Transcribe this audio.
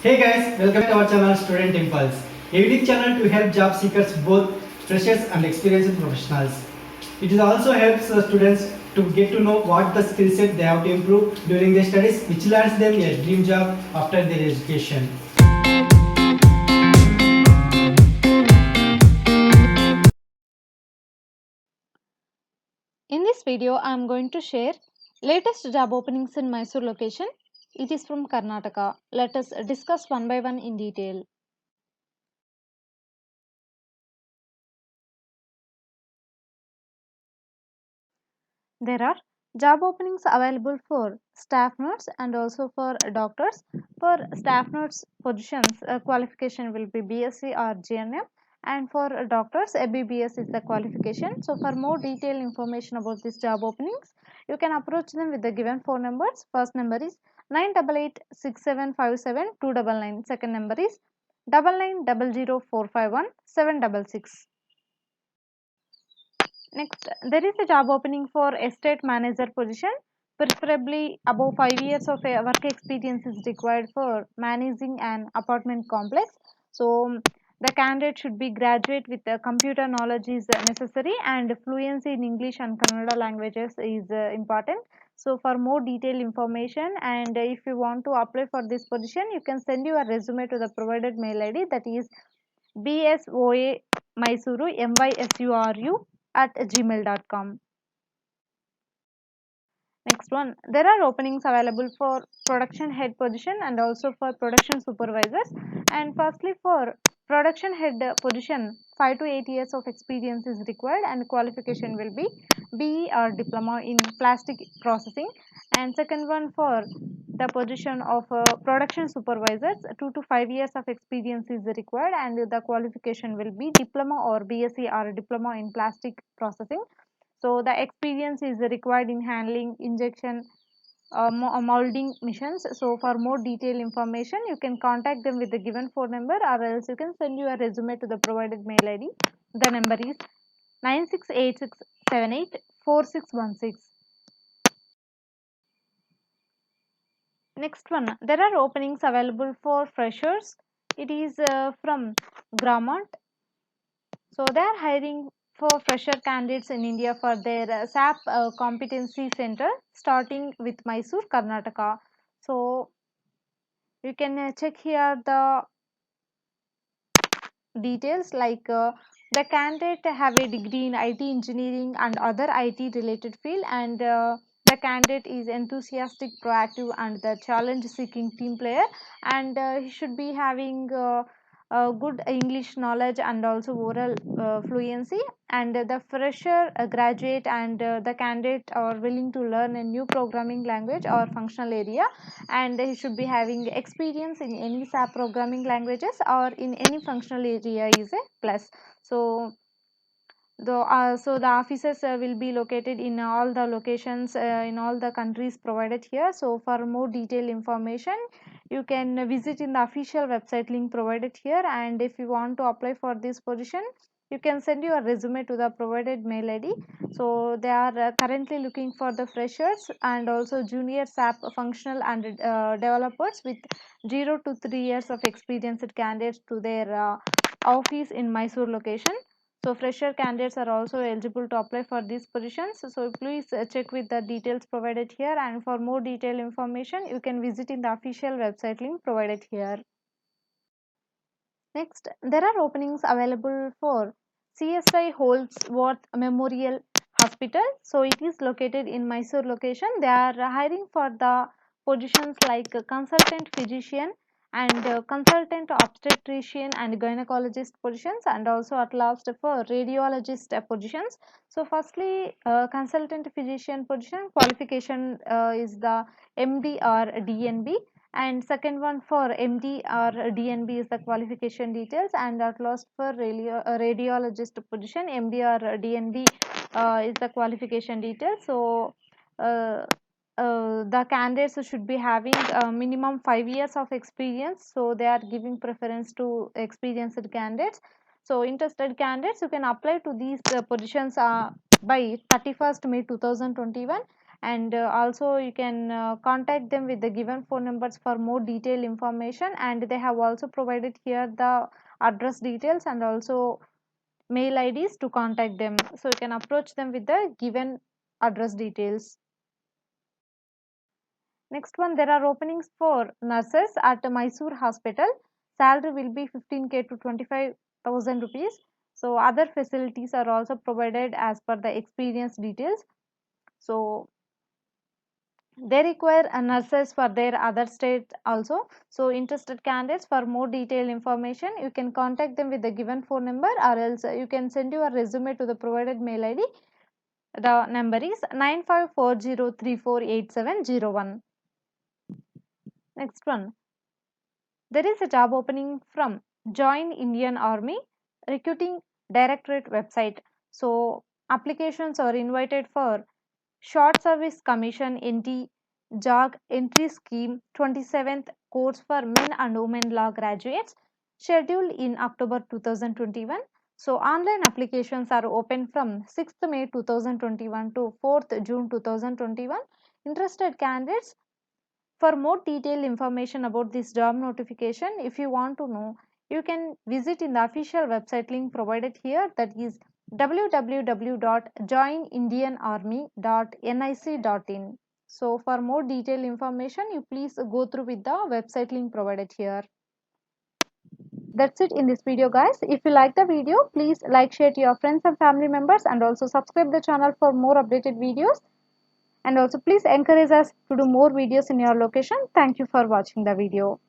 Hey guys, welcome to our channel Student Impulse, a unique channel to help job seekers, both freshers and experienced professionals. It also helps students to get to know what the skill set they have to improve during their studies, which lands them a dream job after their education. In this video, I am going to share latest job openings in Mysore location. It is from Karnataka. Let us discuss one by one in detail. There are job openings available for staff nurse and also for doctors. For staff nurse positions, qualification will be BSc or GNM, and for doctors, BBS is the qualification. So, for more detailed information about these job openings, you can approach them with the given phone numbers. First number is 9886757299. Second number is 9900451766. Next, there is a job opening for estate manager position. Preferably above 5 years of work experience is required for managing an apartment complex. So, the candidate should be graduate with computer knowledge is necessary, and fluency in English and Kannada languages is important. So, for more detailed information and if you want to apply for this position, you can send your resume to the provided mail ID, that is bsoa mysuru mysuru @gmail.com. Next one, there are openings available for production head position and also for production supervisors. And firstly, for production head position, 5 to 8 years of experience is required, and qualification will be BE or diploma in plastic processing. And second one, for the position of production supervisors, 2 to 5 years of experience is required, and the qualification will be diploma or BSc or diploma in plastic processing. So the experience is required in handling injection molding missions. So for more detailed information, you can contact them with the given phone number, or else you can send your resume to the provided mail ID. The number is 9686784616. Next one, there are openings available for freshers. It is from Gramont. So they are hiring for fresher candidates in India for their SAP competency center starting with Mysore, Karnataka. So you can check here the details, like the candidate have a degree in IT engineering and other IT related field, and the candidate is enthusiastic, proactive, and the challenge seeking team player, and he should be having good English knowledge and also oral fluency. And the fresher graduate and the candidate are willing to learn a new programming language or functional area, and he should be having experience in any SAP programming languages or in any functional area is a plus. So the offices will be located in all the locations in all the countries provided here. So for more detailed information, you can visit in the official website link provided here, and if you want to apply for this position, you can send your resume to the provided mail ID. So they are currently looking for the freshers and also junior SAP functional and developers with 0 to 3 years of experienced candidates to their office in Mysore location. So fresher candidates are also eligible to apply for these positions. So please check with the details provided here, and for more detailed information, you can visit in the official website link provided here. Next, there are openings available for CSI Holdsworth Memorial Hospital. So it is located in Mysore location. They are hiring for the positions like consultant physician and consultant obstetrician and gynecologist positions, and also at last for radiologist positions. So firstly, consultant physician position qualification is the MD or DNB, and second one for MD or DNB is the qualification details, and at last for radiologist position, MD or DNB is the qualification details. So the candidates should be having minimum 5 years of experience, so they are giving preference to experienced candidates. So interested candidates, you can apply to these positions by 31st May 2021, and also you can contact them with the given phone numbers for more detailed information, and they have also provided here the address details and also mail IDs to contact them, so you can approach them with the given address details. Next one, there are openings for nurses at Mysore Hospital. Salary will be 15k to 25,000 rupees. So other facilities are also provided as per the experience details. So they require nurses for their other states also. So interested candidates, for more detailed information you can contact them with the given phone number, or else you can send your resume to the provided mail ID. The number is 9540348701. Next one, there is a job opening from Join Indian Army Recruiting Directorate website. So applications are invited for Short Service Commission NT JOG Entry Scheme 27th course for men and women law graduates, scheduled in October 2021. So online applications are open from 6th May 2021 to 4th June 2021. Interested candidates, for more detailed information about this job notification, if you want to know, you can visit in the official website link provided here, that is www.joinindianarmy.nic.in. So for more detailed information, you please go through with the website link provided here. That's it in this video, guys. If you like the video, please like, share to your friends and family members, and also subscribe the channel for more updated videos. And also please encourage us to do more videos in your location. Thank you for watching the video.